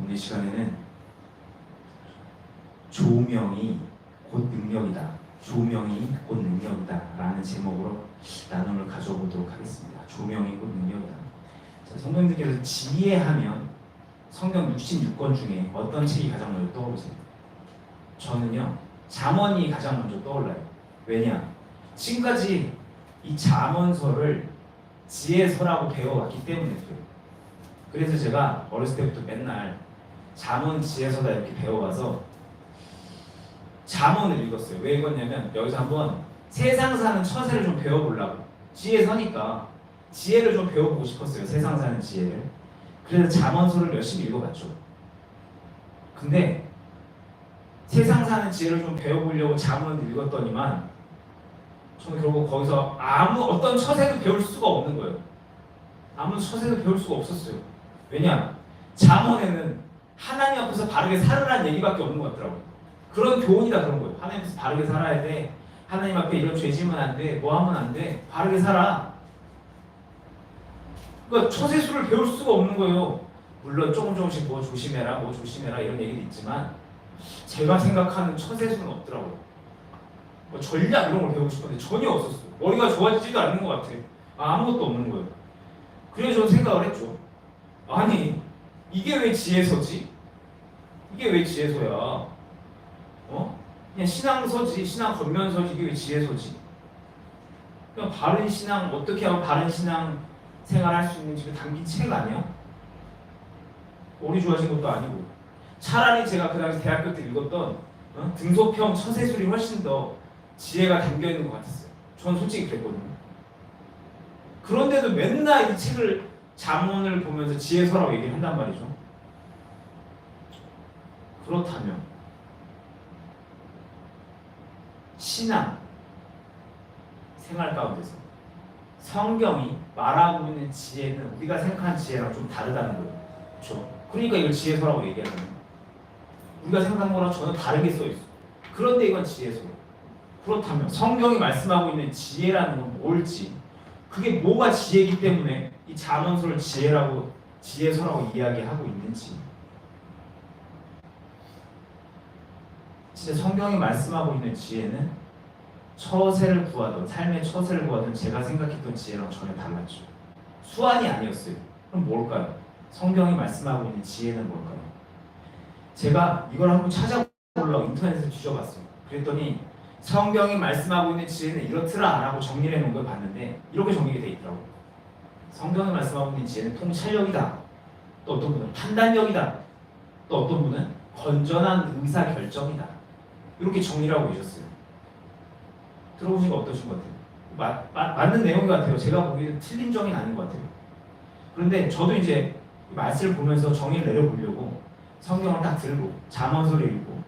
오늘 시간에는 조명이 곧 능력이다. 조명이 곧 능력이다. 라는 제목으로 나눔을 가져보도록 하겠습니다. 조명이 곧 능력이다. 자, 성도님들께서 지혜하면 성경 66권 중에 어떤 책이 가장 먼저 떠오르세요? 저는요, 잠언이 가장 먼저 떠올라요. 왜냐? 지금까지 이 잠언서를 지혜서라고 배워왔기 때문에 그래요. 그래서 제가 어렸을 때부터 맨날 잠언 지혜서다 이렇게 배워와서 잠언을 읽었어요. 왜 읽었냐면 여기서 한번 세상 사는 처세를 좀 배워보려고. 지혜서니까 지혜를 좀 배워보고 싶었어요. 세상 사는 지혜를. 그래서 잠언서를 열심히 읽어봤죠. 근데 세상 사는 지혜를 좀 배워보려고 잠언을 읽었더니만 저는 결국 거기서 아무 어떤 처세도 배울 수가 없는 거예요. 아무 처세도 배울 수가 없었어요. 왜냐? 잠언에는 하나님 앞에서 바르게 살으라는 얘기밖에 없는 것 같더라고요. 그런 교훈이다 그런 거예요. 하나님 앞에서 바르게 살아야 돼. 하나님 앞에 이런 죄 지으면 안 돼. 뭐 하면 안 돼. 바르게 살아. 그러니까 처세수를 배울 수가 없는 거예요. 물론 조금씩 뭐 조심해라 이런 얘기도 있지만 제가 생각하는 처세수는 없더라고요. 뭐 전략 이런 걸 배우고 싶었는데 전혀 없었어요. 머리가 좋아지지도 않는 것 같아요. 아무것도 없는 거예요. 그래서 저는 생각을 했죠. 아니 이게 왜 지혜서지? 이게 왜 지혜서야? 그냥 신앙서지, 신앙 겉면서지, 이게 왜 지혜서지? 그냥 바른 신앙, 어떻게 하면 바른 신앙 생활할 수 있는지 담긴 책 아니야? 머리 좋아진 것도 아니고. 차라리 제가 그 당시 대학교 때 읽었던 등소평 처세술이 훨씬 더 지혜가 담겨있는 것 같았어요. 전 솔직히 그랬거든요. 그런데도 맨날 이 책을 잠언을 보면서 지혜서라고 얘기를 한단 말이죠. 그렇다면 신앙 생활 가운데서 성경이 말하고 있는 지혜는 우리가 생각하는 지혜랑 좀 다르다는 거예요. 그렇죠? 그러니까 이걸 지혜서라고 얘기하는 거예요. 우리가 생각하는 거랑 전혀 다르게 써있어요. 그런데 이건 지혜서예요. 그렇다면 성경이 말씀하고 있는 지혜라는 건 뭘지, 그게 뭐가 지혜이기 때문에 이 잠언서를 지혜서라고 이야기하고 있는지, 진짜 성경이 말씀하고 있는 지혜는 처세를 구하던, 삶의 처세를 구하던 제가 생각했던 지혜랑 전혀 달랐죠. 수완이 아니었어요. 그럼 뭘까요? 성경이 말씀하고 있는 지혜는 뭘까요? 제가 이걸 한번 찾아보려고 인터넷에서 뒤져봤어요. 그랬더니 성경이 말씀하고 있는 지혜는 이렇더라 라고 정리를 해놓은 걸 봤는데 이렇게 정리가 되어 있더라고요. 성경이 말씀하고 있는 지혜는 통찰력이다. 또 어떤 분은 판단력이다. 또 어떤 분은 건전한 의사결정이다. 이렇게 정리를 하고 계셨어요. 들어보시니까 어떠신 것 같아요? 맞는 내용인 것 같아요. 제가 보기에는 틀린 정의는 아닌 것 같아요. 그런데 저도 이제 말씀을 보면서 정의를 내려보려고 성경을 딱 들고 잠언서를 읽고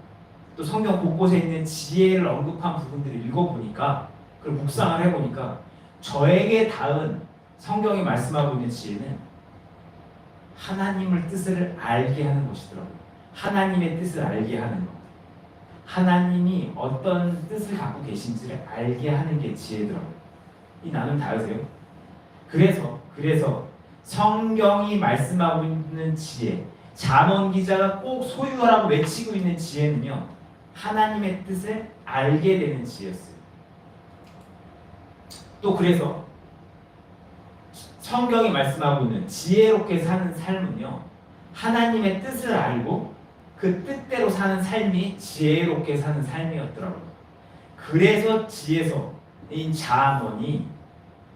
또 성경 곳곳에 있는 지혜를 언급한 부분들을 읽어보니까, 그리고 묵상을 해보니까 저에게 닿은 성경이 말씀하고 있는 지혜는 하나님의 뜻을 알게 하는 것이더라고요. 하나님의 뜻을 알게 하는 것. 하나님이 어떤 뜻을 갖고 계신지를 알게 하는 게 지혜더라고요. 이 나눔 다르세요? 그래서 성경이 말씀하고 있는 지혜, 잠언 기자가 꼭 소유하라고 외치고 있는 지혜는요, 하나님의 뜻을 알게 되는 지혜였어요. 또 그래서 성경이 말씀하고 있는 지혜롭게 사는 삶은요, 하나님의 뜻을 알고 그 뜻대로 사는 삶이 지혜롭게 사는 삶이었더라고요. 그래서 지혜서인 잠언이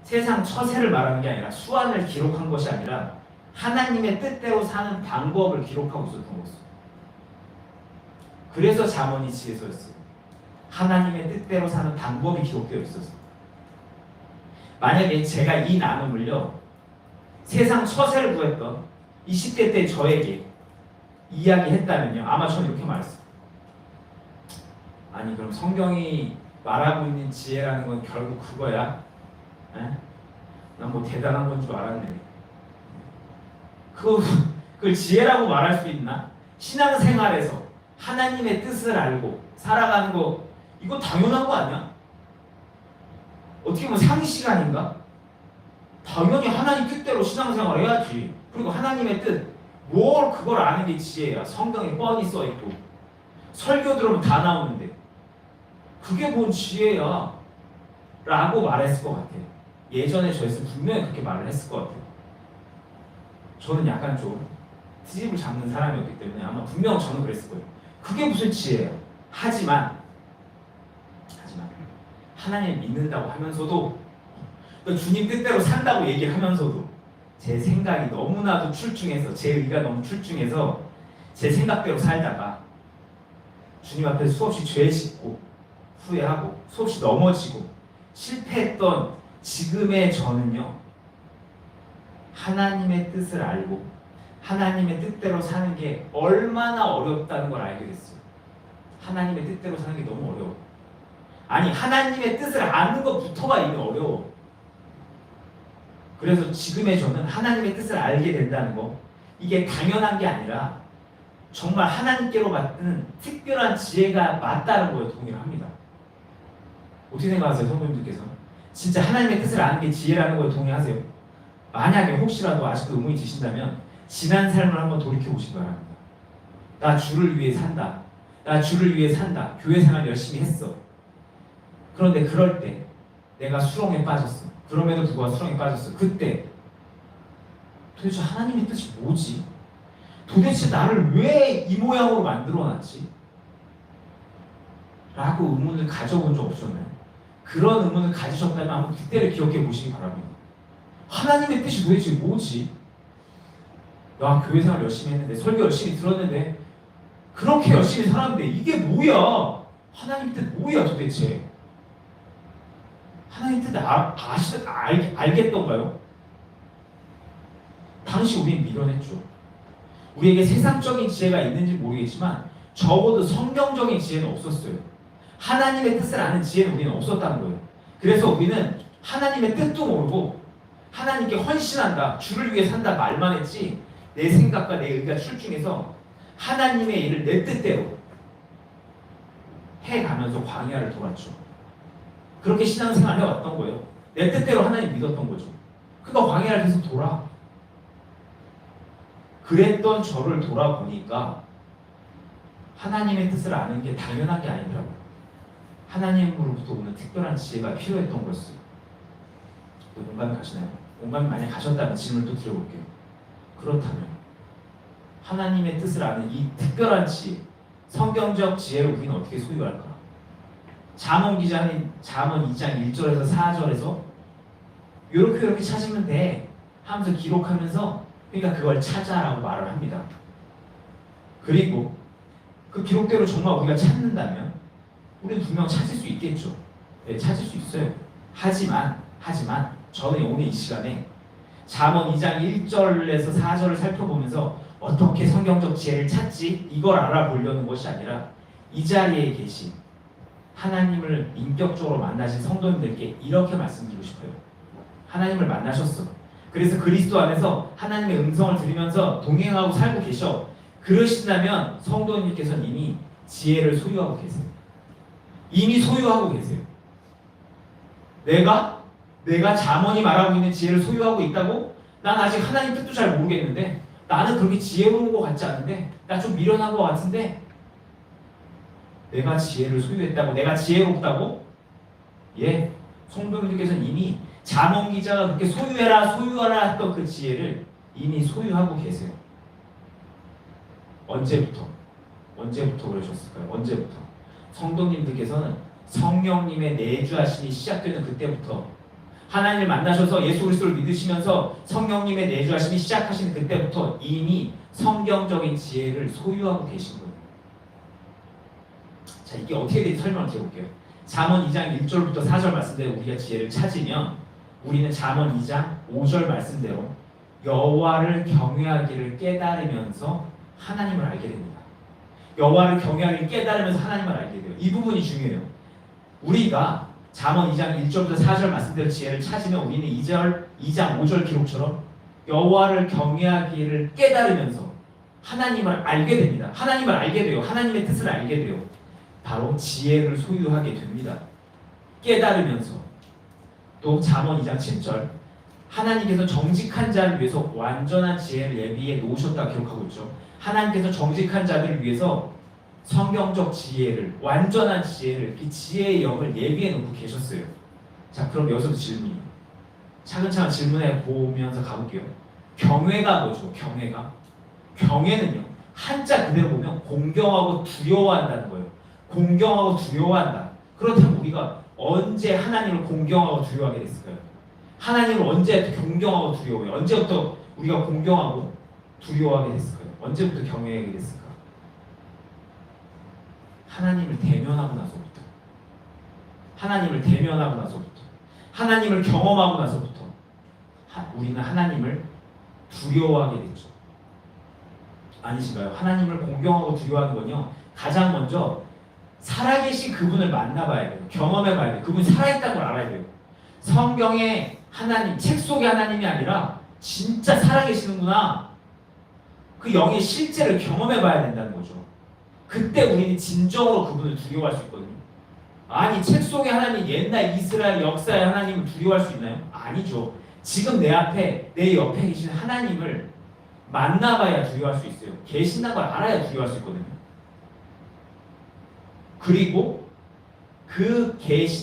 세상 처세를 말하는 게 아니라 수완을 기록한 것이 아니라 하나님의 뜻대로 사는 방법을 기록하고 있었던 거였어요. 그래서 잠언이 지혜서였어요. 하나님의 뜻대로 사는 방법이 기록되어 있었어요. 만약에 제가 이 나눔을요, 세상 처세를 구했던 20대 때 저에게 이야기했다면요, 아마 저는 이렇게 말했어요. 아니 그럼 성경이 말하고 있는 지혜라는 건 결국 그거야? 난 뭐 대단한 건 줄 알았네. 그걸 지혜라고 말할 수 있나? 신앙생활에서 하나님의 뜻을 알고 살아가는 거, 이거 당연한 거 아니야? 어떻게 보면 상식 아닌가? 당연히 하나님 뜻대로 신앙생활을 해야지. 그리고 하나님의 뜻, 뭘 그걸 아는 게 지혜야. 성경에 뻔히 써 있고 설교 들으면 다 나오는데 그게 뭔 지혜야? 라고 말했을 것 같아요. 예전에 저였으면 분명히 그렇게 말을 했을 것 같아요. 저는 약간 좀 트집을 잡는 사람이었기 때문에 아마 분명 저는 그랬을 거예요. 그게 무슨 지혜예요? 하지만 하나님 믿는다고 하면서도 주님 뜻대로 산다고 얘기하면서도 제 생각이 너무나도 출중해서 제 의가 너무 출중해서 제 생각대로 살다가 주님 앞에서 수없이 죄 짓고 후회하고 수없이 넘어지고 실패했던 지금의 저는요, 하나님의 뜻을 알고 하나님의 뜻대로 사는 게 얼마나 어렵다는 걸 알게 됐어요. 하나님의 뜻대로 사는 게 너무 어려워. 아니, 하나님의 뜻을 아는 것부터가 이미 어려워. 그래서 지금의 저는 하나님의 뜻을 알게 된다는 거, 이게 당연한 게 아니라 정말 하나님께로 받는 특별한 지혜가 맞다는 거에 동의를 합니다. 어떻게 생각하세요, 성도님들께서? 진짜 하나님의 뜻을 아는 게 지혜라는 거에 동의하세요? 만약에 혹시라도 아직도 의문이 드신다면 지난 삶을 한번 돌이켜 보시기 바랍니다. 나 주를 위해 산다. 나 주를 위해 산다. 교회 생활 열심히 했어. 그런데 그럴 때 내가 수렁에 빠졌어. 그럼에도 불구하고 수렁에 빠졌어. 그때 도대체 하나님의 뜻이 뭐지? 도대체 나를 왜 이 모양으로 만들어놨지? 라고 의문을 가져본 적 없었나요? 그런 의문을 가지셨다면 한번 그때를 기억해 보시기 바랍니다. 하나님의 뜻이 도대체 뭐지? 야, 교회 생활 열심히 했는데, 설교 열심히 들었는데, 그렇게 열심히 살았는데 이게 뭐야? 하나님 뜻 뭐야 도대체? 하나님 뜻 알겠던가요? 당시 우리는 미련했죠. 우리에게 세상적인 지혜가 있는지 모르겠지만 적어도 성경적인 지혜는 없었어요. 하나님의 뜻을 아는 지혜는 우리는 없었다는 거예요. 그래서 우리는 하나님의 뜻도 모르고 하나님께 헌신한다, 주를 위해 산다 말만 했지 내 생각과 내 의가 출중해서 하나님의 일을 내 뜻대로 해가면서 광야를 돌았죠. 그렇게 신앙생활을 해왔던 거예요. 내 뜻대로 하나님 믿었던 거죠. 그러니까 광야를 계속 돌아. 그랬던 저를 돌아보니까 하나님의 뜻을 아는 게 당연한 게 아니더라고요. 하나님으로부터 오는 특별한 지혜가 필요했던 거였어요. 공감이 가시나요? 공감이 만약 가셨다면 질문을 또 드려볼게요. 그렇다면 하나님의 뜻을 아는 이 특별한 지혜, 성경적 지혜를 우리는 어떻게 소유할까? 잠언 기자는 잠언 2장 1절에서 4절에서 이렇게 찾으면 돼 하면서 기록하면서 그러니까 그걸 찾아라고 말을 합니다. 그리고 그 기록대로 정말 우리가 찾는다면 우리는 분명 찾을 수 있겠죠. 네, 찾을 수 있어요. 하지만 저는 오늘 이 시간에 잠언 2장 1절에서 4절을 살펴보면서 어떻게 성경적 지혜를 찾지? 이걸 알아보려는 것이 아니라 이 자리에 계신 하나님을 인격적으로 만나신 성도님들께 이렇게 말씀드리고 싶어요. 하나님을 만나셨어. 그래서 그리스도 안에서 하나님의 음성을 들으면서 동행하고 살고 계셔. 그러신다면 성도님께서는 이미 지혜를 소유하고 계세요. 이미 소유하고 계세요. 내가 잠언이 말하고 있는 지혜를 소유하고 있다고? 난 아직 하나님 뜻도 잘 모르겠는데 나는 그렇게 지혜로운 것 같지 않은데 나 좀 미련한 것 같은데 내가 지혜를 소유했다고? 내가 지혜롭다고? 예, 성도님들께서는 이미 잠언 기자가 그렇게 소유하라 했던 그 지혜를 이미 소유하고 계세요. 언제부터 그러셨을까요? 언제부터? 성도님들께서는 성령님의 내주하심이 시작되는 그때부터 하나님을 만나셔서 예수 그리스도를 믿으시면서 성령님의 내주하심이 시작하시는 그때부터 이미 성경적인 지혜를 소유하고 계신 거예요. 자, 이게 어떻게 될지 설명을 드려볼게요. 잠언 2장 1절부터 4절 말씀대로 우리가 지혜를 찾으면 우리는 잠언 2장 5절 말씀대로 여호와를 경외하기를 깨달으면서 하나님을 알게 됩니다. 여호와를 경외하기를 깨달으면서 하나님을 알게 돼요. 이 부분이 중요해요. 우리가 잠언 2장 1절부터 4절 말씀대로 지혜를 찾으면 우리는 2장 5절 기록처럼 여호와를 경외하기를 깨달으면서 하나님을 알게 됩니다. 하나님을 알게 돼요. 하나님의 뜻을 알게 돼요. 바로 지혜를 소유하게 됩니다. 깨달으면서 또 잠언 2장 7절 하나님께서 정직한 자를 위해서 완전한 지혜를 예비해 놓으셨다 기록하고 있죠. 하나님께서 정직한 자들을 위해서 성경적 지혜를, 완전한 지혜를, 이 지혜의 영을 예비해 놓고 계셨어요. 자, 그럼 여기서부터 질문이에요. 차근차근 질문해 보면서 가볼게요. 경외가 뭐죠? 경외는요, 한자 그대로 보면 공경하고 두려워한다는 거예요. 공경하고 두려워한다. 그렇다면 우리가 언제 하나님을 공경하고 두려워하게 됐을까요? 하나님을 언제 공경하고 두려워해요? 언제부터 우리가 공경하고 두려워하게 됐을까요? 언제부터 경외하게 됐을까? 하나님을 대면하고 나서부터. 하나님을 대면하고 나서부터. 하나님을 경험하고 나서부터 우리는 하나님을 두려워하게 됐죠. 아니신가요? 하나님을 공경하고 두려워하는 건요, 가장 먼저 살아계신 그분을 만나봐야 돼요. 경험해봐야 돼요. 그분이 살아있다는 걸 알아야 돼요. 성경의 하나님, 책 속의 하나님이 아니라 진짜 살아계시는구나. 그 영의 실제를 경험해봐야 된다는 거죠. 그때 우리는 진정으로 그분을 두려워할 수 있거든요. 아니, 책 속의 하나님, 옛날 이스라엘 역사의 하나님을 두려워할 수 있나요? 아니죠. 지금 내 앞에, 내 옆에 계신 하나님을 만나봐야 두려워할 수 있어요. 계신다는 걸 알아야 두려워할 수 있거든요. 그리고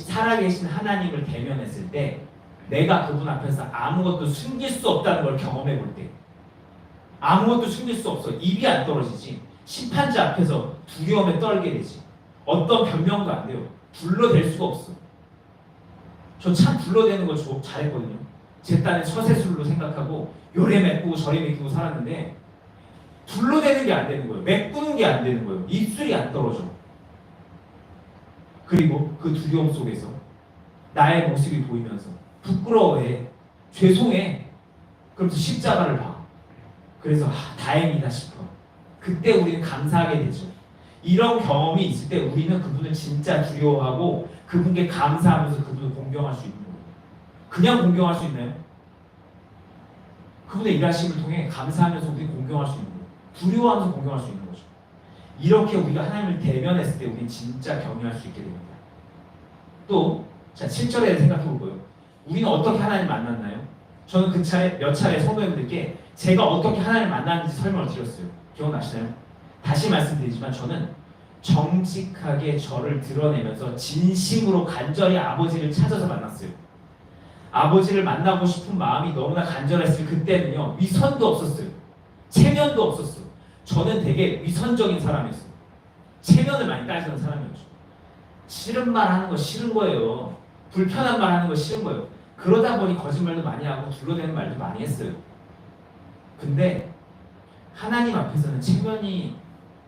살아계신 하나님을 대면했을 때 내가 그분 앞에서 아무것도 숨길 수 없다는 걸 경험해 볼 때, 아무것도 숨길 수 없어. 입이 안 떨어지지. 심판자 앞에서 두려움에 떨게 되지. 어떤 변명도 안 돼요. 둘러댈 수가 없어. 저 참 둘러대는 거 잘했거든요. 제 딴에 처세술로 생각하고 요래 메꾸고 저래 메꾸고 살았는데 둘러대는 게 안 되는 거예요. 메꾸는 게 안 되는 거예요. 입술이 안 떨어져. 그리고 그 두려움 속에서 나의 모습이 보이면서 부끄러워해, 죄송해. 그러면서 십자가를 봐. 그래서 다행이다 싶어. 그때 우리는 감사하게 되죠. 이런 경험이 있을 때 우리는 그분을 진짜 두려워하고 그분께 감사하면서 그분을 공경할 수 있는 거예요. 그냥 공경할 수 있나요? 그분의 일하심을 통해 감사하면서 우리 공경할 수 있는 거예요. 두려워하면서 공경할 수 있는 거죠. 이렇게 우리가 하나님을 대면했을 때 우리는 진짜 경외할 수 있게 됩니다. 또, 자, 7절에 생각해 볼 거예요. 우리는 어떻게 하나님을 만났나요? 저는 몇 차례 성도님들께 제가 어떻게 하나님을 만났는지 설명을 드렸어요. 기억나시나요? 다시 말씀드리지만 저는 정직하게 저를 드러내면서 진심으로 간절히 아버지를 찾아서 만났어요. 아버지를 만나고 싶은 마음이 너무나 간절했을 그때는요, 위선도 없었어요. 체면도 없었어요. 저는 되게 위선적인 사람이었어요. 체면을 많이 따지는 사람이었죠. 싫은 말 하는 거 싫은 거예요. 불편한 말 하는 거 싫은 거예요. 그러다 보니 거짓말도 많이 하고 둘러대는 말도 많이 했어요. 근데 하나님 앞에서는 체면이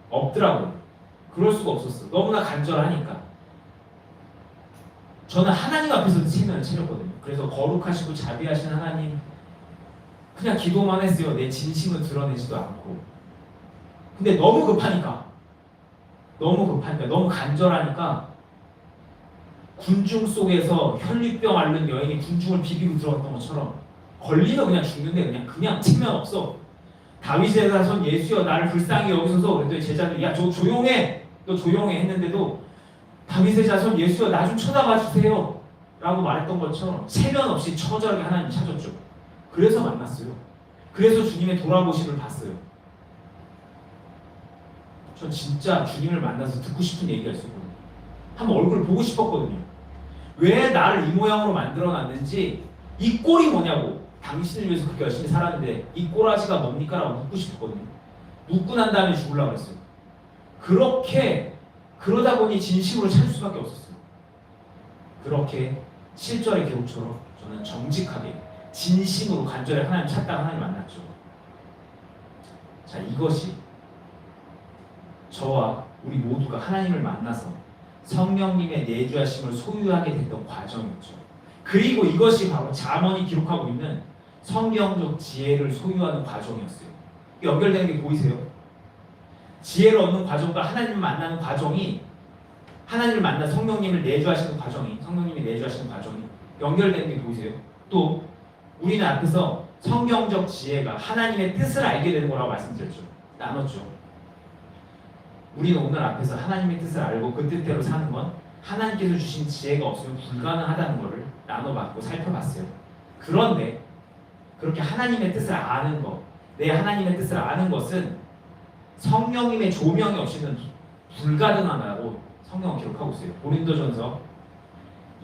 없더라고요. 그럴 수가 없었어요. 너무나 간절하니까. 저는 하나님 앞에서도 체면을 차렸거든요. 그래서 거룩하시고 자비하신 하나님, 그냥 기도만 했어요. 내 진심을 드러내지도 않고. 근데 너무 급하니까, 너무 간절하니까 군중 속에서 혈류병 앓는 여인이 군중을 비비고 들어갔던 것처럼 걸리면 그냥 죽는데 그냥 체면 없어. 다윗의 자손 예수여 나를 불쌍히 여기소서. 그랬더니 제자들이 야 저 조용해, 너 조용해 했는데도 다윗의 자손 예수여 나 좀 쳐다봐 주세요 라고 말했던 것처럼 체면 없이 처절하게 하나님 찾았죠. 그래서 만났어요. 그래서 주님의 돌아보심을 봤어요. 전 진짜 주님을 만나서 듣고 싶은 얘기가 있었거든요. 한번 얼굴을 보고 싶었거든요. 왜 나를 이 모양으로 만들어놨는지, 이 꼴이 뭐냐고. 당신을 위해서 그렇게 열심히 살았는데 이 꼬라지가 뭡니까? 라고 묻고 싶었거든요. 묻고 난 다음에 죽으려고 했어요. 그러다 보니 진심으로 찾을 수밖에 없었어요. 그렇게 7절의 기록처럼 저는 정직하게 진심으로 간절히 하나님 찾다가 하나님 만났죠. 자, 이것이 저와 우리 모두가 하나님을 만나서 성령님의 내주하심을 소유하게 됐던 과정이었죠. 그리고 이것이 바로 잠언이 기록하고 있는 성경적 지혜를 소유하는 과정이었어요. 연결되는 게 보이세요? 지혜를 얻는 과정과 하나님을 만나는 과정이, 하나님을 만나 성령님을 내주하시는 과정이, 성령님이 내주하시는 과정이 연결되는 게 보이세요? 또 우리는 앞에서 성경적 지혜가 하나님의 뜻을 알게 되는 거라고 말씀드렸죠. 나눴죠. 우리는 오늘 앞에서 하나님의 뜻을 알고 그 뜻대로 사는 건 하나님께서 주신 지혜가 없으면 불가능하다는 것을 나눠봤고 살펴봤어요. 그런데 그렇게 하나님의 뜻을 아는 것, 내 하나님의 뜻을 아는 것은 성령님의 조명이 없이는 불가능하다고 성경은 기록하고 있어요. 고린도전서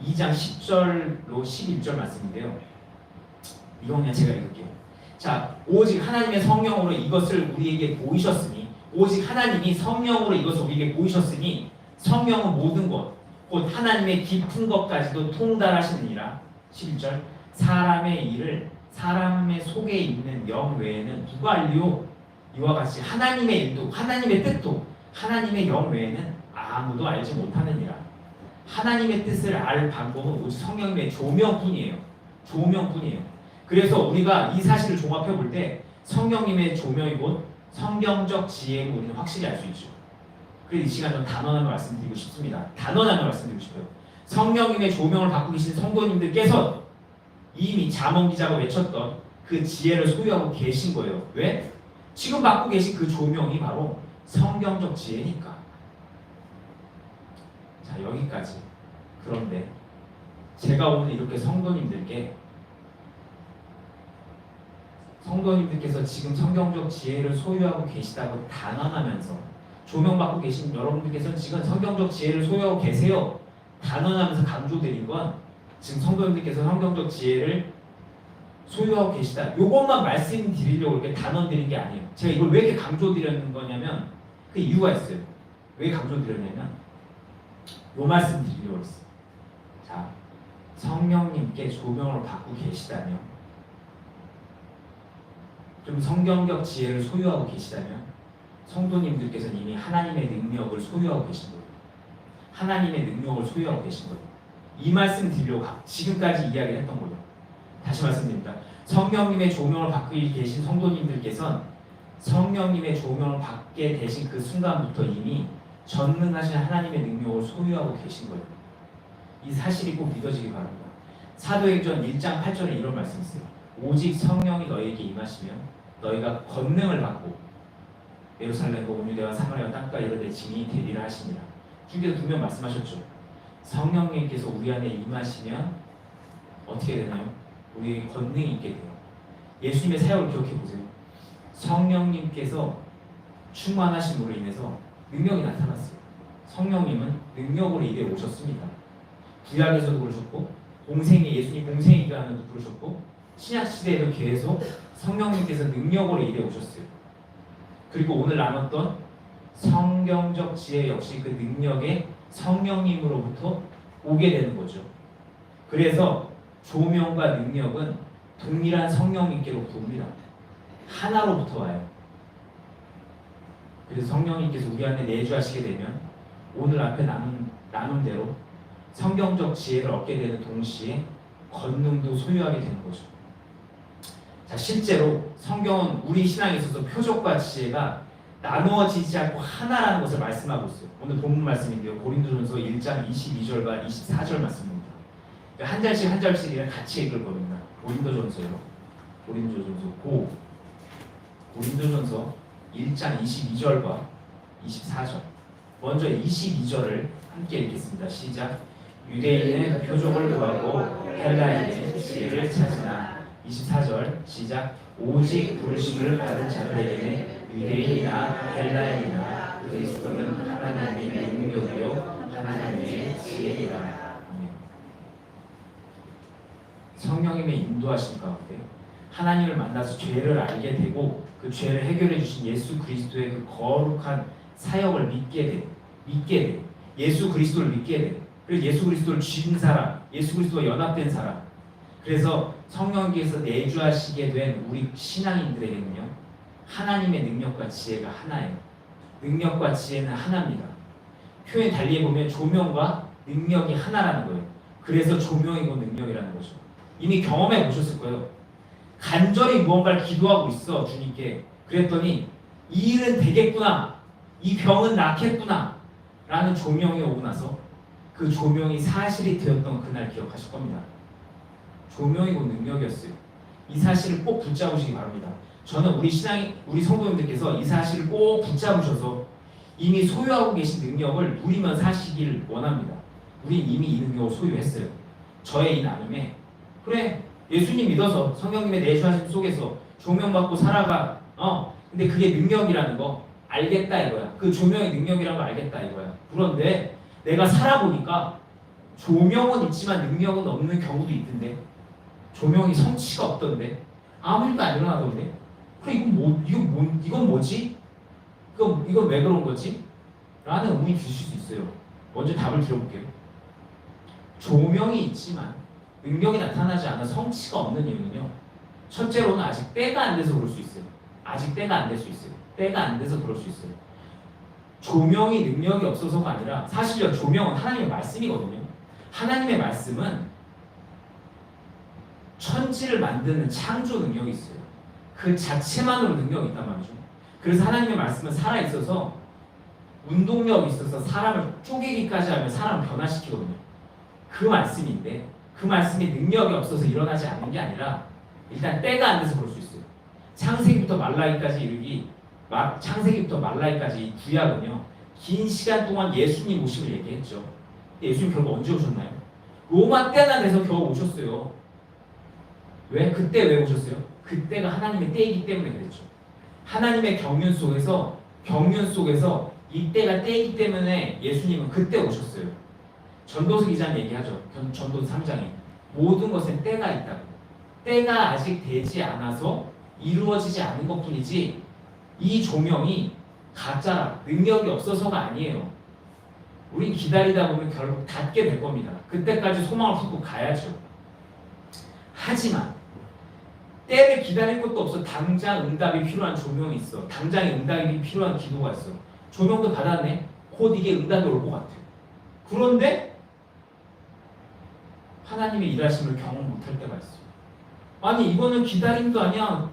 2장 10절로 11절 말씀인데요. 이거 그냥 제가 읽을게요. 자, 오직 하나님의 성령으로 이것을 우리에게 보이셨으니, 오직 하나님이 성령으로 이것을 우리에게 보이셨으니 성령은 모든 것, 곧 하나님의 깊은 것까지도 통달하시느니라. 11절, 사람의 일을 사람의 속에 있는 영 외에는 누가 알리요? 이와 같이 하나님의 일도 하나님의 뜻도 하나님의 영 외에는 아무도 알지 못하느니라. 하나님의 뜻을 알 방법은 오직 성령님의 조명뿐이에요. 조명뿐이에요. 그래서 우리가 이 사실을 종합해 볼 때 성령님의 조명이 곧 성경적 지혜로 우리는 확실히 알 수 있죠. 그래서 이 시간 좀 단언하며 말씀드리고 싶습니다. 단언하며 말씀드리고 싶어요. 성령님의 조명을 받고 계신 성도님들께서 이미 잠언 기자가 외쳤던 그 지혜를 소유하고 계신 거예요. 왜? 지금 받고 계신 그 조명이 바로 성경적 지혜니까. 자, 여기까지. 그런데 제가 오늘 이렇게 성도님들께서 지금 성경적 지혜를 소유하고 계시다고 단언하면서, 조명받고 계신 여러분들께서는 지금 성경적 지혜를 소유하고 계세요 단언하면서 강조드린 건 지금 성도님들께서 성경적 지혜를 소유하고 계시다, 요것만 말씀드리려고 이렇게 단언드린 게 아니에요. 제가 이걸 왜 이렇게 강조드리는 거냐면 그 이유가 있어요. 왜 강조드렸냐면 요 말씀 드리려고 했어요. 자, 성령님께 조명을 받고 계시다면, 좀 성경적 지혜를 소유하고 계시다면 성도님들께서는 이미 하나님의 능력을 소유하고 계신 거예요. 하나님의 능력을 소유하고 계신 거예요. 이 말씀 드리려고 지금까지 이야기를 했던 거예요. 다시 말씀드립니다. 성령님의 조명을 받고 계신 성도님들께서는 성령님의 조명을 받게 되신 그 순간부터 이미 전능하신 하나님의 능력을 소유하고 계신 거예요. 이 사실이 꼭 믿어지기 바랍니다. 사도행전 1장 8절에 이런 말씀이 있어요. 오직 성령이 너희에게 임하시면 너희가 권능을 받고 예루살렘과 온유대와 사마리아 땅과 이런 데 증인이 되리라 하십니다. 주께서 분명 말씀하셨죠. 성령님께서 우리 안에 임하시면 어떻게 되나요? 우리에게 권능이 있게 돼요. 예수님의 사역을 기억해 보세요. 성령님께서 충만하심으로 인해서 능력이 나타났어요. 성령님은 능력으로 이래 오셨습니다. 구약에서도 그러셨고, 예수님 공생이 기간에도 그러셨고, 신약 시대에도 계속 성령님께서 능력으로 이래 오셨어요. 그리고 오늘 나눴던 성경적 지혜 역시 그 능력의 성령님으로부터 오게 되는 거죠. 그래서 조명과 능력은 동일한 성령님께로부터 옵니다. 하나로부터 와요. 그래서 성령님께서 우리 안에 내주하시게 되면 오늘 앞에 나눈 대로 성경적 지혜를 얻게 되는 동시에 권능도 소유하게 되는 거죠. 자, 실제로 성경은 우리 신앙에 있어서 표적과 지혜가 나누어지지 않고 하나라는 것을 말씀하고 있어요. 오늘 본문 말씀인데요. 고린도전서 1장 22절과 24절 말씀입니다. 한 절씩 한 절씩이랑 같이 읽을 겁니다. 고린도전서 1장 22절과 24절. 먼저 22절을 함께 읽겠습니다. 시작. 유대인은 표적을 구하고 헬라인은 지혜를 찾으나. 24절 시작. 오직 부르심을 받은 자들에게는 유대인이나 헬라인이나 그리스도는 하나님의 능력이요 하나님의 지혜이라. 성령님의 인도하심 가운데 하나님을 만나서 죄를 알게 되고 그 죄를 해결해 주신 예수 그리스도의 그 거룩한 사역을 믿게 돼. 예수 그리스도를 믿게 돼. 그래서 예수 그리스도를 쥔 사람, 예수 그리스도와 연합된 사람. 그래서 성령께서 내주하시게 된 우리 신앙인들에게는요, 하나님의 능력과 지혜가 하나예요. 능력과 지혜는 하나입니다. 표현 달리 해보면 조명과 능력이 하나라는 거예요. 그래서 조명이고 능력이라는 거죠. 이미 경험해 보셨을 거예요. 간절히 무언가를 기도하고 있어 주님께. 그랬더니 이 일은 되겠구나, 이 병은 낫겠구나 라는 조명이 오고 나서 그 조명이 사실이 되었던 그날 기억하실 겁니다. 조명이고 능력이었어요. 이 사실을 꼭 붙잡으시기 바랍니다. 저는 우리 성도님들께서 이 사실을 꼭 붙잡으셔서 이미 소유하고 계신 능력을 누리면 사시길 원합니다. 우린 이미 이 능력을 소유했어요. 저의 이 나눔에 그래, 예수님 믿어서 성령님의 내주하심 속에서 조명받고 살아가. 근데 그게 능력이라는 거 알겠다 이거야. 그 조명의 능력이라는 거 알겠다 이거야. 그런데 내가 살아보니까 조명은 있지만 능력은 없는 경우도 있던데, 조명이 성취가 없던데, 아무 일도 안 일어나던데. 그래 이건 뭐지? 이건 왜 그런 거지? 라는 의문이 드실 수 있어요. 먼저 답을 드려볼게요. 조명이 있지만 능력이 나타나지 않아 성취가 없는 이유는요, 첫째로는 아직 때가 안 돼서 그럴 수 있어요. 아직 때가 안 될 수 있어요. 때가 안 돼서 그럴 수 있어요. 조명이 능력이 없어서가 아니라 사실요, 조명은 하나님의 말씀이거든요. 하나님의 말씀은 천지를 만드는 창조 능력이 있어요. 그 자체만으로 능력이 있단 말이죠. 그래서 하나님의 말씀은 살아있어서 운동력이 있어서 사람을 쪼개기까지 하면 사람을 변화시키거든요. 그 말씀인데 그 말씀이 능력이 없어서 일어나지 않는 게 아니라 일단 때가 안 돼서 그럴 수 있어요. 창세기부터 말라기까지 창세기부터 말라기까지 이 구약은요, 긴 시간 동안 예수님 오심을 얘기했죠. 예수님 결국 언제 오셨나요? 로마 때나 돼서 겨우 오셨어요. 그때 왜 오셨어요? 그때가 하나님의 때이기 때문에 그랬죠. 하나님의 경륜 속에서 이 때가 때이기 때문에 예수님은 그때 오셨어요. 전도서 기자는 얘기하죠. 전도서 3장에 모든 것엔 때가 있다고. 때가 아직 되지 않아서 이루어지지 않은 것뿐이지 이 조명이 가짜라, 능력이 없어서가 아니에요. 우린 기다리다 보면 결국 닿게 될 겁니다. 그때까지 소망을 품고 가야죠. 하지만 때를 기다릴 것도 없어. 당장 응답이 필요한 조명이 있어. 당장 응답이 필요한 기도가 있어. 조명도 받았네. 곧 이게 응답이 올 것 같아요. 그런데 하나님의 일하심을 경험 못할 때가 있어요. 아니 이거는 기다림도 아니야.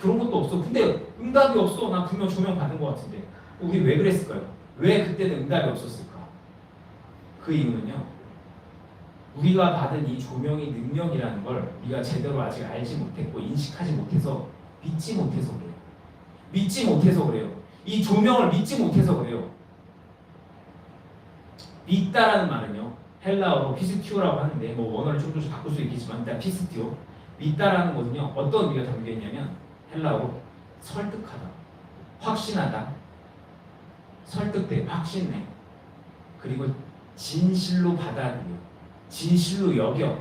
그런 것도 없어. 근데 응답이 없어. 나 분명 조명 받은 것 같은데. 우리 왜 그랬을까요? 왜 그때는 응답이 없었을까? 그 이유는요, 우리가 받은 이 조명의 능력이라는 걸 우리가 제대로 아직 알지 못했고 인식하지 못해서 믿지 못해서 그래요. 믿지 못해서 그래요. 이 조명을 믿지 못해서 그래요. 믿다라는 말은요, 헬라어로 피스티오라고 하는데 원어를 조금씩 바꿀 수 있겠지만 일단 피스티오. 믿다라는 것은요, 어떤 의미가 담겨 있냐면 헬라어로 설득하다, 확신하다, 설득돼, 확신해, 그리고 진실로 받아들여, 진실로 여겨,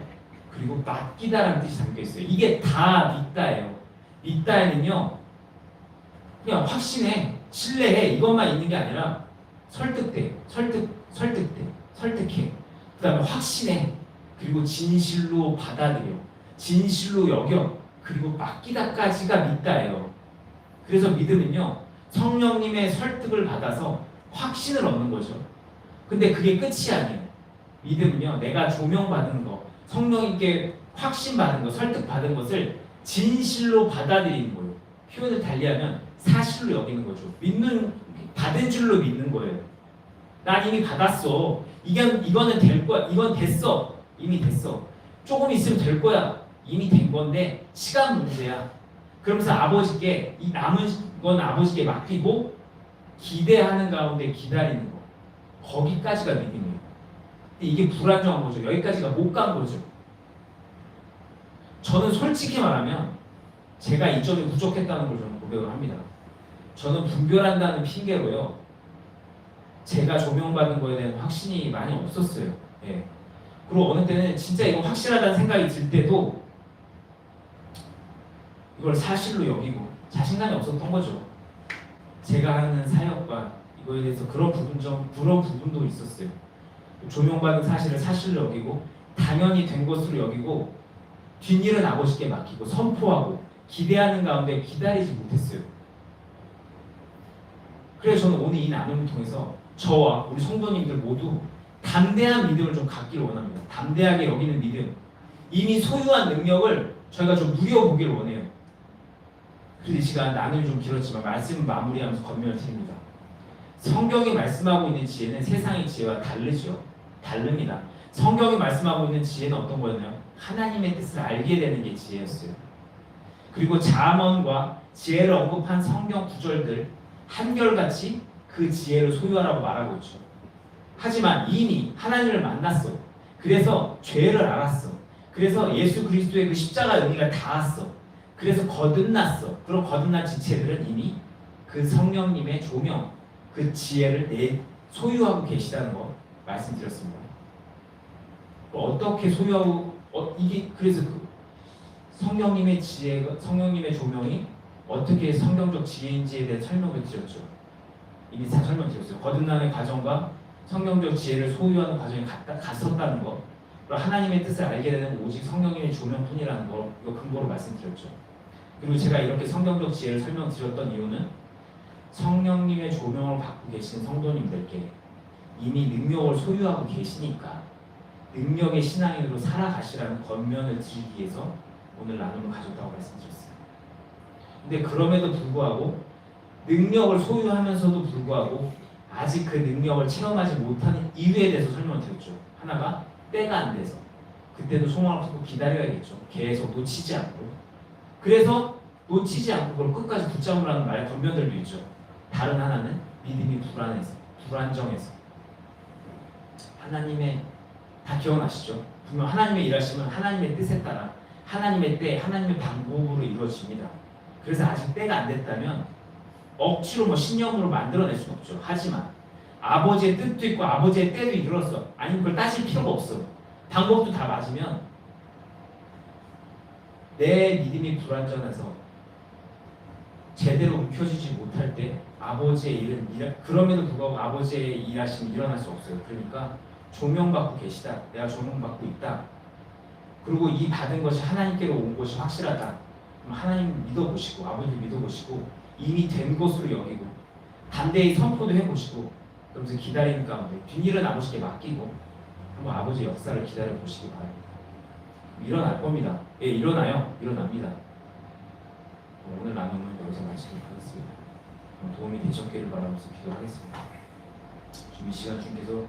그리고 맡기다라는 뜻이 담겨 있어요. 이게 다 믿다예요. 믿다에는요, 그냥 확신해, 신뢰해 이것만 있는 게 아니라 설득돼, 설득해, 그 다음에 확신해, 그리고 진실로 받아들여, 진실로 여겨, 그리고 맡기다까지가 믿다예요. 그래서 믿음은요, 성령님의 설득을 받아서 확신을 얻는 거죠. 근데 그게 끝이 아니에요. 믿음은요, 내가 조명받은 거, 성령님께 확신받은 거, 설득받은 것을 진실로 받아들이는 거예요. 표현을 달리하면 사실로 여기는 거죠. 받은 줄로 믿는 거예요. 난 이미 받았어. 이거는 될 거야. 이건 됐어. 이미 됐어. 조금 있으면 될 거야. 이미 된 건데 시간 문제야. 그러면서 아버지께 이 남은 건 아버지께 맡기고 기대하는 가운데 기다리는 거. 거기까지가 믿음이에요. 근데 이게 불안정한 거죠. 여기까지가 못 간 거죠. 저는 솔직히 말하면 제가 이 점이 부족했다는 걸 저는 고백을 합니다. 저는 분별한다는 핑계로요, 제가 조명받은 거에 대한 확신이 많이 없었어요. 예. 그리고 어느 때는 진짜 이거 확실하다는 생각이 들 때도 이걸 사실로 여기고 자신감이 없었던 거죠. 제가 하는 사역과 이거에 대해서 그런 부분도 있었어요. 조명받은 사실을 사실로 여기고 당연히 된 것으로 여기고 뒷일은 아버지께 맡기고 선포하고 기대하는 가운데 기다리지 못했어요. 그래서 저는 오늘 이 나눔을 통해서 저와 우리 성도님들 모두 담대한 믿음을 좀 갖기를 원합니다. 담대하게 여기는 믿음, 이미 소유한 능력을 저희가 좀 누려보기를 원해요. 그래서 이 시간 나눔이 좀 길었지만 말씀 마무리하면서 권면을 드립니다. 성경이 말씀하고 있는 지혜는 세상의 지혜와 다릅니다. 성경이 말씀하고 있는 지혜는 어떤 거였나요? 하나님의 뜻을 알게 되는 게 지혜였어요. 그리고 잠언과 지혜를 언급한 성경 구절들 한결같이 그 지혜를 소유하라고 말하고 있죠. 하지만 이미 하나님을 만났어. 그래서 죄를 알았어. 그래서 예수 그리스도의 그 십자가 의미가 닿았어. 그래서 거듭났어. 그럼 거듭난 지체들은 이미 그 성령님의 조명, 그 지혜를 소유하고 계시다는 거 말씀드렸습니다. 어떻게 소유하고 이게 그래서 그 성령님의 지혜가 성령님의 조명이 어떻게 성경적 지혜인지에 대해 설명을 드렸죠. 이미 다 설명드렸어요. 거듭나는 과정과 성경적 지혜를 소유하는 과정이 같았다는 거. 그리고 하나님의 뜻을 알게 되는 오직 성령님의 조명뿐이라는 거 이거 근거로 말씀드렸죠. 그리고 제가 이렇게 성경적 지혜를 설명드렸던 이유는 성령님의 조명을 받고 계신 성도님들께 이미 능력을 소유하고 계시니까 능력의 신앙인으로 살아가시라는 권면을 드리기 위해서 오늘 나눔을 가졌다고 말씀드렸어요. 근데 그럼에도 불구하고 능력을 소유하면서도 불구하고 아직 그 능력을 체험하지 못하는 이유에 대해서 설명을 드렸죠. 하나가 때가 안 돼서 그때도 소망을 품고 기다려야겠죠. 계속 놓치지 않고. 그래서 놓치지 않고 그걸 끝까지 붙잡으라는 말의 권면들도 있죠. 다른 하나는 믿음이 불안정해서 하나님의 다 기억나시죠? 분명 하나님의 일하심은 하나님의 뜻에 따라 하나님의 때, 하나님의 방법으로 이루어집니다. 그래서 아직 때가 안 됐다면 억지로 신념으로 만들어낼 수는 없죠. 하지만 아버지의 뜻도 있고 아버지의 때도 이르렀어. 아니 그걸 따질 필요가 없어. 방법도 다 맞으면 내 믿음이 불완전해서 제대로 움켜쥐지 못할 때 아버지의 일은 그럼에도 불구하고 아버지의 일하심이 일어날 수 없어요. 그러니까 조명받고 계시다. 내가 조명받고 있다. 그리고 이 받은 것이 하나님께로 온 것이 확실하다. 그럼 하나님 믿어보시고 아버지 믿어보시고 이미 된 것으로 여기고 담대히 선포도 해보시고 그러면서 기다리는 가운데 뒷일은 아버지께 맡기고 한번 아버지의 역사를 기다려보시기 바랍니다. 일어날 겁니다. 예, 일어나요. 일어납니다. 오늘 나눔은 여기서 마치도록 하겠습니다. 도움이 되셨기를 바라면서 기도하겠습니다. 주님 이 시간 주님께서